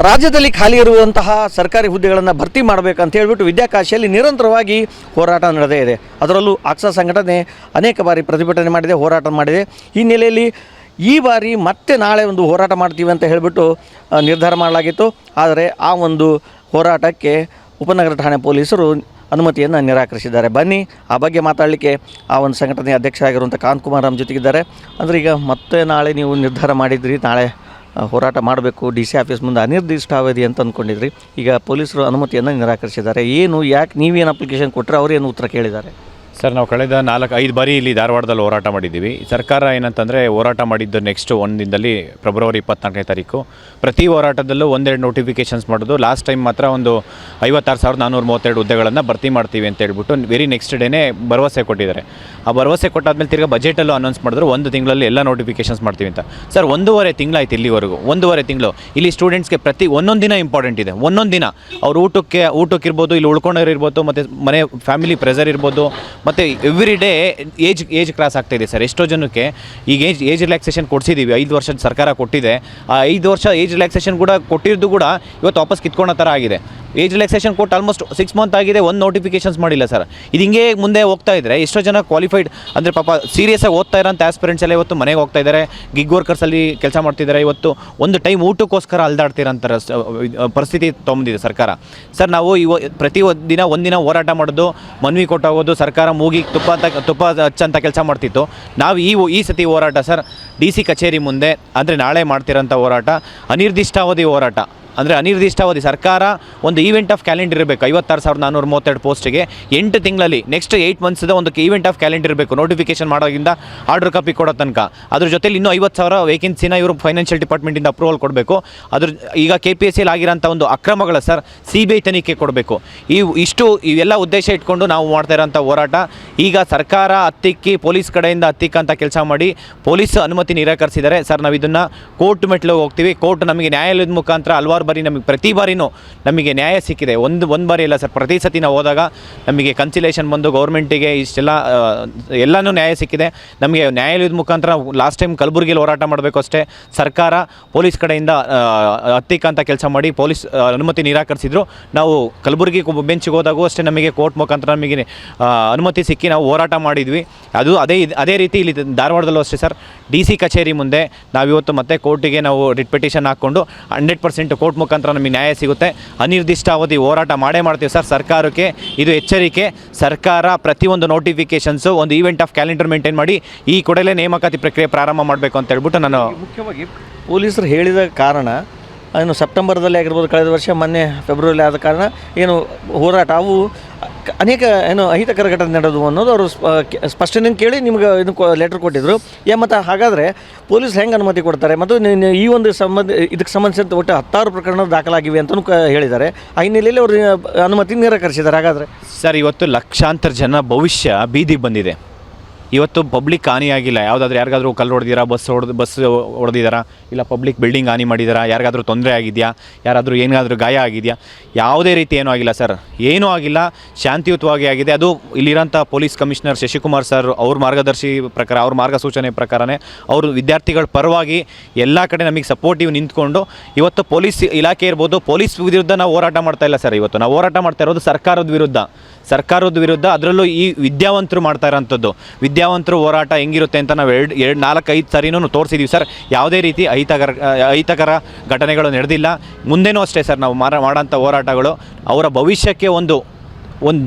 ರಾಜ್ಯದಲ್ಲಿ ಖಾಲಿ ಇರುವಂತಹ ಸರ್ಕಾರಿ ಹುದ್ದೆಗಳನ್ನು ಭರ್ತಿ ಮಾಡಬೇಕಂತ ಹೇಳಿಬಿಟ್ಟು ವಿದ್ಯಾಕಾಶಿಯಲ್ಲಿ ನಿರಂತರವಾಗಿ ಹೋರಾಟ ನಡೆದೇ ಇದೆ. ಅದರಲ್ಲೂ ಆಕ್ಸಾ ಸಂಘಟನೆ ಅನೇಕ ಬಾರಿ ಪ್ರತಿಭಟನೆ ಮಾಡಿದೆ, ಹೋರಾಟ ಮಾಡಿದೆ. ಈ ಹಿನ್ನೆಲೆಯಲ್ಲಿ ಈ ಬಾರಿ ಮತ್ತೆ ನಾಳೆ ಒಂದು ಹೋರಾಟ ಮಾಡ್ತೀವಿ ಅಂತ ಹೇಳಿಬಿಟ್ಟು ನಿರ್ಧಾರ ಮಾಡಲಾಗಿತ್ತು. ಆದರೆ ಆ ಒಂದು ಹೋರಾಟಕ್ಕೆ ಉಪನಗರ ಠಾಣೆ ಪೊಲೀಸರು ಅನುಮತಿಯನ್ನು ನಿರಾಕರಿಸಿದ್ದಾರೆ. ಬನ್ನಿ ಆ ಬಗ್ಗೆ ಮಾತಾಡಲಿಕ್ಕೆ ಆ ಒಂದು ಸಂಘಟನೆಯ ಅಧ್ಯಕ್ಷ ಆಗಿರುವಂಥ ಕಾಂತಕುಮಾರ್ ನಮ್ಮ ಜೊತೆಗಿದ್ದಾರೆ. ಅಂದರೆ ಈಗ ಮತ್ತೆ ನಾಳೆ ನೀವು ನಿರ್ಧಾರ ಮಾಡಿದ್ರಿ, ನಾಳೆ ಹೋರಾಟ ಮಾಡಬೇಕು DC ಆಫೀಸ್ ಮುಂದೆ ಅನಿರ್ದಿಷ್ಟಾವಧಿ ಅಂತ ಅಂದ್ಕೊಂಡಿದ್ರಿ. ಈಗ ಪೊಲೀಸರು ಅನುಮತಿಯನ್ನು ನಿರಾಕರಿಸಿದ್ದಾರೆ. ಏನು, ಯಾಕೆ, ನೀವೇನು ಅಪ್ಲಿಕೇಶನ್ ಕೊಟ್ಟರೆ ಅವರೇನು ಉತ್ತರ ಕೇಳಿದ್ದಾರೆ? ಸರ್, ನಾವು ಕಳೆದ 4-5 ಬಾರಿ ಇಲ್ಲಿ ಧಾರವಾಡದಲ್ಲಿ ಹೋರಾಟ ಮಾಡಿದ್ದೀವಿ. ಸರ್ಕಾರ ಏನಂತಂದರೆ ಹೋರಾಟ ಮಾಡಿದ್ದು ನೆಕ್ಸ್ಟ್ ಒಂದು ದಿನದಲ್ಲಿ ಫೆಬ್ರವರಿ 24ನೇ ತಾರೀಕು ಪ್ರತಿ ಹೋರಾಟದಲ್ಲೂ ಒಂದೆರಡು ನೋಟಿಫಿಕೇಷನ್ಸ್ ಮಾಡೋದು. ಲಾಸ್ಟ್ ಟೈಮ್ ಮಾತ್ರ ಒಂದು 56,432 ಹುದ್ದೆಗಳನ್ನು ಭರ್ತಿ ಮಾಡ್ತೀವಿ ಅಂತ ಹೇಳ್ಬಿಟ್ಟು ವೆರಿ ನೆಕ್ಸ್ಟ್ ಡೇನೇ ಭರವಸೆ ಕೊಟ್ಟಿದ್ದಾರೆ. ಆ ಭರವಸೆ ಕೊಟ್ಟಾದ್ಮೇಲೆ ತಿರ್ಗಿ ಬಜೆಟಲ್ಲೂ ಅನೌನ್ಸ್ ಮಾಡಿದ್ರು ಒಂದು ತಿಂಗಳಲ್ಲಿ ಎಲ್ಲ ನೋಟಿಫಿಕೇಷನ್ಸ್ ಮಾಡ್ತೀವಿ ಅಂತ. ಸರ್, 1.5 ತಿಂಗಳಾಯ್ತು ಇಲ್ಲಿವರೆಗೂ. 1.5 ತಿಂಗಳು ಇಲ್ಲಿ ಸ್ಟೂಡೆಂಟ್ಸ್ಗೆ ಒಂದೊಂದು ದಿನ ಇಂಪಾರ್ಟೆಂಟ್ ಇದೆ. ಒಂದೊಂದು ದಿನ ಅವ್ರು ಊಟಕ್ಕಿರ್ಬೋದು, ಇಲ್ಲಿ ಉಳ್ಕೊಂಡವ್ರು ಇರ್ಬೋದು, ಮತ್ತು ಮನೆ ಫ್ಯಾಮಿಲಿ ಪ್ರೆಷರ್ ಇರ್ಬೋದು, ಮತ್ತು ಎವ್ರಿ ಡೇ ಏಜ್ ಕ್ರಾಸ್ ಆಗ್ತಾಯಿದೆ ಸರ್. ಎಷ್ಟೋ ಜನಕ್ಕೆ ಈಗ ಏಜ್ ರಿಲ್ಯಾಕ್ಸೇಷನ್ ಕೊಡಿಸಿದ್ದೀವಿ, 5 ವರ್ಷದ ಸರ್ಕಾರ ಕೊಟ್ಟಿದೆ. ಆ 5 ವರ್ಷ ಏಜ್ ರಿಲ್ಯಾಕ್ಸೇಷನ್ ಕೂಡ ಕೊಟ್ಟಿದ್ದು ಕೂಡ ಇವತ್ತು ವಾಪಸ್ ಕಿತ್ಕೊಳ್ಳೋ ಥರ ಆಗಿದೆ. ಏಜ್ ರಿಲ್ಯಾಕ್ಸೇಷನ್ ಕೊಟ್ಟು ಆಲ್ಮೋಸ್ಟ್ 6 ಮಂತ್ ಆಗಿದೆ, ಒಂದು ನೋಟಿಫಿಕೇಷನ್ಸ್ ಮಾಡಿಲ್ಲ ಸರ್. ಇದು ಹಿಂಗೆ ಮುಂದೆ ಹೋಗ್ತಾ ಇದ್ದರೆ ಎಷ್ಟೋ ಜನ ಕ್ವಾಲಿಫೈಡ್ ಅಂದರೆ ಪಾಪ ಸೀರಿಯಸ್ಸಾಗಿ ಓದ್ತಾ ಇರೋಂಥ ಆಸ್ಪಿರೆಂಟ್ಸ್ ಎಲ್ಲ ಇವತ್ತು ಮನೆಗೆ ಹೋಗ್ತಾ ಇದ್ದಾರೆ, ಗಿಗ್ ವರ್ಕರ್ಸಲ್ಲಿ ಕೆಲಸ ಮಾಡ್ತಿದ್ದಾರೆ. ಇವತ್ತು ಒಂದು ಟೈಮ್ ಊಟಕ್ಕೋಸ್ಕರ ಅಲ್ದಾಡ್ತಿರೋಂಥ ಪರಿಸ್ಥಿತಿ ತೊಗೊಂಡಿದೆ ಸರ್ಕಾರ. ಸರ್, ನಾವು ಪ್ರತಿ ಒಂದಿನ ಹೋರಾಟ ಮಾಡೋದು, ಮನವಿ ಕೊಟ್ಟೋಗೋದು, ಸರ್ಕಾರ ಮೂಗಿ ತುಪ್ಪ ಹಚ್ಚಂತ ಕೆಲಸ ಮಾಡ್ತಿತ್ತು. ನಾವು ಈ ಸತಿ ಹೋರಾಟ ಸರ್ DC ಕಚೇರಿ ಮುಂದೆ, ಅಂದರೆ ನಾಳೆ ಮಾಡ್ತಿರೋಂಥ ಹೋರಾಟ ಅನಿರ್ದಿಷ್ಟಾವಧಿ ಹೋರಾಟ. ಅಂದರೆ ಅನಿರ್ದಿಷ್ಟಾವಧಿ ಸರ್ಕಾರ ಒಂದು ಈವೆಂಟ್ ಆಫ್ ಕ್ಯಾಲೆಂಡರ್ ಇರಬೇಕು. 56,432 ಪೋಸ್ಟಿಗೆ 8 ತಿಂಗಳಲ್ಲಿ ನೆಕ್ಸ್ಟ್ 8 ಮಂತ್ಸ್ದ ಒಂದು ಈವೆಂಟ್ ಆಫ್ ಕ್ಯಾಲೆಂಡರ್ ಇರಬೇಕು. ನೋಟಿಫಿಕೇಷನ್ ಮಾಡೋದ್ರಿಂದ ಆರ್ಡರ್ ಕಾಪಿ ಕೊಡೋ ತನಕ ಅದ್ರ ಜೊತೆಲಿ ಇನ್ನೂ 50,000 ವೇಕೆನ್ಸಿನ ಇವರು ಫೈನಾನ್ಷಿಯಲ್ ಡಿಪಾರ್ಟ್ಮೆಂಟಿಂದ ಅಪ್ರೂವಲ್ ಕೊಡಬೇಕು. ಈಗ KPSCಯಲ್ಲಿ ಆಗಿರೋಂಥ ಒಂದು ಅಕ್ರಮಗಳ ಸರ್ CBI ತನಿಖೆ ಕೊಡಬೇಕು. ಇವೆಲ್ಲ ಉದ್ದೇಶ ಇಟ್ಕೊಂಡು ನಾವು ಮಾಡ್ತಾ ಇರೋಂಥ ಹೋರಾಟ. ಈಗ ಸರ್ಕಾರ ಪೊಲೀಸ್ ಕಡೆಯಿಂದ ಹತ್ತಿಕ್ಕಂಥ ಕೆಲಸ ಮಾಡಿ ಪೊಲೀಸ್ ಅನುಮತಿ ನಿರಾಕರಿಸಿದ್ದಾರೆ ಸರ್. ನಾವು ಇದನ್ನು ಕೋರ್ಟ್ ಮೆಟ್ಲಿಗೆ ಹೋಗ್ತೀವಿ. ಕೋರ್ಟ್ ನಮಗೆ ನ್ಯಾಯಾಲಯದ ಮುಖಾಂತರ ಹಲವಾರು ಬಾರಿ ನಮಗೆ ಪ್ರತಿ ಬಾರಿನೂ ನಮಗೆ ನ್ಯಾಯ ಸಿಕ್ಕಿದೆ. ಒಂದು ಬಾರಿ ಇಲ್ಲ ಸರ್, ಪ್ರತಿ ಸತಿ ನಾವು ಹೋದಾಗ ನಮಗೆ ಕನ್ಸಿಲೇಷನ್ ಬಂದು ಗೌರ್ಮೆಂಟಿಗೆ ಇಷ್ಟೆಲ್ಲ ಎಲ್ಲನೂ ನ್ಯಾಯ ಸಿಕ್ಕಿದೆ. ನಮಗೆ ನ್ಯಾಯಾಲಯದ ಮುಖಾಂತರ ಲಾಸ್ಟ್ ಟೈಮ್ ಕಲಬುರಗಿಯಲ್ಲಿ ಹೋರಾಟ ಮಾಡಬೇಕು ಅಷ್ಟೇ, ಸರ್ಕಾರ ಪೊಲೀಸ್ ಕಡೆಯಿಂದ ಹತ್ತಿಕ್ಕಂಥ ಕೆಲಸ ಮಾಡಿ ಪೊಲೀಸ್ ಅನುಮತಿ ನಿರಾಕರಿಸಿದ್ರು. ನಾವು ಕಲಬುರಗಿ ಬೆಂಚಿಗೆ ಹೋದಾಗೂ ಅಷ್ಟೇ ನಮಗೆ ಕೋರ್ಟ್ ಮುಖಾಂತರ ನಮಗೆ ಅನುಮತಿ ಸಿಕ್ಕಿ ನಾವು ಹೋರಾಟ ಮಾಡಿದ್ವಿ. ಅದು ಅದೇ ರೀತಿ ಇಲ್ಲಿ ಧಾರವಾಡದಲ್ಲೂ ಅಷ್ಟೇ ಸರ್, DC ಕಚೇರಿ ಮುಂದೆ ನಾವಿವತ್ತು ಮತ್ತೆ ಕೋರ್ಟಿಗೆ ನಾವು ರಿಟ್ ಪಿಟಿಷನ್ ಹಾಕ್ಕೊಂಡು 100% ಕೋರ್ಟ್ ಮುಖಾಂತರ ನಮಗೆ ನ್ಯಾಯ ಸಿಗುತ್ತೆ. ಅನಿರ್ದಿಷ್ಟಾವಧಿ ಹೋರಾಟ ಮಾಡ್ತೀವಿ ಸರ್. ಸರ್ಕಾರಕ್ಕೆ ಇದು ಎಚ್ಚರಿಕೆ. ಸರ್ಕಾರ ಪ್ರತಿಯೊಂದು ನೋಟಿಫಿಕೇಷನ್ಸು ಒಂದು ಈವೆಂಟ್ ಆಫ್ ಕ್ಯಾಲೆಂಡರ್ ಮೇಂಟೈನ್ ಮಾಡಿ ಈ ಕೂಡಲೇ ನೇಮಕಾತಿ ಪ್ರಕ್ರಿಯೆ ಪ್ರಾರಂಭ ಮಾಡಬೇಕು ಅಂತ ಹೇಳ್ಬಿಟ್ಟು ನಾನು ಮುಖ್ಯವಾಗಿ ಪೊಲೀಸರು ಹೇಳಿದ ಕಾರಣ ಏನು ಸೆಪ್ಟೆಂಬರ್ದಲ್ಲಿ ಆಗಿರ್ಬೋದು, ಕಳೆದ ವರ್ಷ ಮೊನ್ನೆ ಫೆಬ್ರವರಿಯಲ್ಲಿ ಆದ ಕಾರಣ ಏನು ಹೋರಾಟ ಅವು ಅನೇಕ ಏನು ಅಹಿತಕರ ಘಟನೆ ನಡೆದು ಅನ್ನೋದು ಅವರು ಸ್ಪಷ್ಟನೆ ಕೇಳಿ ನಿಮ್ಗೆ ಇದಕ್ಕೆ ಲೆಟರ್ ಕೊಟ್ಟಿದ್ದರು. ಮತ್ತು ಹಾಗಾದರೆ ಪೊಲೀಸ್ ಹೆಂಗೆ ಅನುಮತಿ ಕೊಡ್ತಾರೆ? ಮತ್ತು ಈ ಒಂದು ಇದಕ್ಕೆ ಸಂಬಂಧಿಸಿದಂತೆ ಒಟ್ಟು 16 ಪ್ರಕರಣ ದಾಖಲಾಗಿವೆ ಅಂತಲೂ ಹೇಳಿದ್ದಾರೆ. ಆ ಹಿನ್ನೆಲೆಯಲ್ಲಿ ಅವರು ಅನುಮತಿ ನಿರಾಕರಿಸಿದ್ದಾರೆ. ಹಾಗಾದರೆ ಸರ್, ಇವತ್ತು ಲಕ್ಷಾಂತರ ಜನ ಭವಿಷ್ಯ ಬೀದಿಗೆ ಬಂದಿದೆ. ಇವತ್ತು ಪಬ್ಲಿಕ್ ಹಾನಿಯಾಗಿಲ್ಲ. ಯಾವುದಾದ್ರೂ ಯಾರಿಗಾದ್ರೂ ಕಲ್ಲು ಹೊಡೆದಿರಾ, ಬಸ್ ಹೊಡೆದಿದ್ದಾರಾ, ಇಲ್ಲ ಪಬ್ಲಿಕ್ ಬಿಲ್ಡಿಂಗ್ ಹಾನಿ ಮಾಡಿದಾರಾ, ಯಾರಿಗಾದ್ರೂ ತೊಂದರೆ ಆಗಿದೆಯಾ, ಯಾರಾದರೂ ಏನಾದರೂ ಗಾಯ ಆಗಿದೆಯಾ? ಯಾವುದೇ ರೀತಿ ಏನೂ ಆಗಿಲ್ಲ ಸರ್, ಏನೂ ಆಗಿಲ್ಲ. ಶಾಂತಿಯುತವಾಗಿ ಆಗಿದೆ. ಅದು ಇಲ್ಲಿರೋಂಥ ಪೊಲೀಸ್ ಕಮಿಷನರ್ ಶಶಿಕುಮಾರ್ ಸರ್ ಅವ್ರ ಮಾರ್ಗದರ್ಶಿ ಪ್ರಕಾರ, ಅವ್ರ ಮಾರ್ಗಸೂಚನೆ ಪ್ರಕಾರನೇ ಅವರು ವಿದ್ಯಾರ್ಥಿಗಳ ಪರವಾಗಿ ಎಲ್ಲ ಕಡೆ ನಮಗೆ ಸಪೋರ್ಟಿವ್ ನಿಂತ್ಕೊಂಡು ಇವತ್ತು ಪೊಲೀಸ್ ಇಲಾಖೆ ಇರ್ಬೋದು, ಪೊಲೀಸ್ ವಿರುದ್ಧ ನಾವು ಹೋರಾಟ ಮಾಡ್ತಾ ಇಲ್ಲ ಸರ್. ಇವತ್ತು ನಾವು ಹೋರಾಟ ಮಾಡ್ತಾ ಇರೋದು ಸರ್ಕಾರದ ವಿರುದ್ಧ. ಅದರಲ್ಲೂ ಈ ವಿದ್ಯಾವಂತರು ಮಾಡ್ತಾ ಇರೋಂಥದ್ದು. ವಿದ್ಯಾವಂತರು ಹೋರಾಟ ಹೆಂಗಿರುತ್ತೆ ಅಂತ ನಾವು 4-5 ಸಾರಿನೂ ತೋರಿಸಿದ್ದೀವಿ ಸರ್. ಯಾವುದೇ ರೀತಿ ಅಹಿತಕರ ಘಟನೆಗಳು ನಡೆದಿಲ್ಲ. ಮುಂದೇನೂ ಅಷ್ಟೇ ಸರ್, ನಾವು ಮಾಡೋಂಥ ಹೋರಾಟಗಳು ಅವರ ಭವಿಷ್ಯಕ್ಕೆ ಒಂದು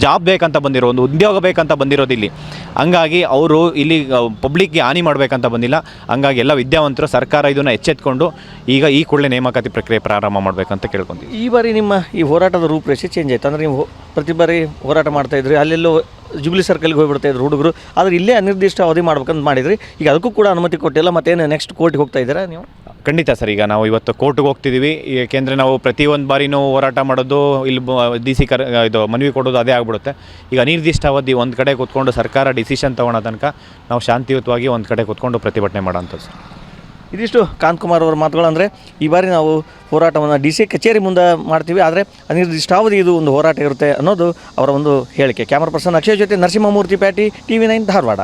ಜಾಬ್ ಬೇಕಂತ ಬಂದಿರೋ, ಒಂದು ಉದ್ಯೋಗ ಬೇಕಂತ ಬಂದಿರೋದಿಲ್ಲಿ. ಹಂಗಾಗಿ ಅವರು ಇಲ್ಲಿ ಪಬ್ಲಿಕ್ಗೆ ಹಾನಿ ಮಾಡಬೇಕಂತ ಬಂದಿಲ್ಲ. ಹಂಗಾಗಿ ಎಲ್ಲ ವಿದ್ಯಾವಂತರು, ಸರ್ಕಾರ ಇದನ್ನು ಎಚ್ಚೆತ್ಕೊಂಡು ಈಗ ಈ ಕೂಡಲೇ ನೇಮಕಾತಿ ಪ್ರಕ್ರಿಯೆ ಪ್ರಾರಂಭ ಮಾಡಬೇಕಂತ ಕೇಳ್ಕೊತೀವಿ. ಈ ಬಾರಿ ನಿಮ್ಮ ಈ ಹೋರಾಟದ ರೂಪರೇಷೆ ಚೇಂಜ್ ಆಯಿತು. ಅಂದರೆ ನೀವು ಪ್ರತಿ ಬಾರಿ ಹೋರಾಟ ಮಾಡ್ತಾಯಿದ್ರಿ, ಅಲ್ಲೆಲ್ಲೋ ಜುಬ್ಲಿ ಸರ್ಕಲ್ಗೆ ಹೋಗಿಬಿಡ್ತಾಯಿದ್ರು ಹುಡುಗರು, ಆದರೆ ಇಲ್ಲೇ ಅನಿರ್ದಿಷ್ಟ ಅವಧಿ ಮಾಡ್ಬೇಕಂತ ಮಾಡಿದ್ರಿ. ಈಗ ಅದಕ್ಕೂ ಕೂಡ ಅನುಮತಿ ಕೊಟ್ಟಿಲ್ಲ. ಮತ್ತೇನು ನೆಕ್ಸ್ಟ್ ಕೋರ್ಟ್ಗೆ ಹೋಗ್ತಾ ಇದ್ದೀರಾ ನೀವು? ಖಂಡಿತ ಸರ್, ಈಗ ನಾವು ಇವತ್ತು ಕೋರ್ಟ್ಗೆ ಹೋಗ್ತಿದ್ದೀವಿ. ಏಕೆಂದರೆ ನಾವು ಪ್ರತಿಯೊಂದು ಬಾರಿನೂ ಹೋರಾಟ ಮಾಡೋದು, ಇಲ್ಲಿ DC ಇದು ಮನವಿ ಕೊಡೋದು ಅದೇ ಆಗ್ಬಿಡುತ್ತೆ. ಈಗ ಅನಿರ್ದಿಷ್ಟಾವಧಿ ಒಂದು ಕಡೆ ಕೂತ್ಕೊಂಡು ಸರ್ಕಾರ ಡಿಸಿಷನ್ ತೊಗೊಳೋ ತನಕ ನಾವು ಶಾಂತಿಯುತವಾಗಿ ಒಂದು ಕಡೆ ಕೂತ್ಕೊಂಡು ಪ್ರತಿಭಟನೆ ಮಾಡೋಂಥದ್ದು ಸರ್. ಇದಿಷ್ಟು ಕಾಂತಕುಮಾರ್ ಅವರ ಮಾತುಗಳು. ಅಂದರೆ ಈ ಬಾರಿ ನಾವು ಹೋರಾಟವನ್ನು DC ಕಚೇರಿ ಮುಂದೆ ಮಾಡ್ತೀವಿ, ಆದರೆ ಅನಿರ್ದಿಷ್ಟಾವಧಿ ಇದು ಒಂದು ಹೋರಾಟ ಇರುತ್ತೆ ಅನ್ನೋದು ಅವರ ಒಂದು ಹೇಳಿಕೆ. ಕ್ಯಾಮರಾ ಪರ್ಸನ್ ಅಕ್ಷಯ್ ಜೊತೆ ನರಸಿಂಹಮೂರ್ತಿ ಪ್ಯಾಟಿ, TV9 ಧಾರವಾಡ.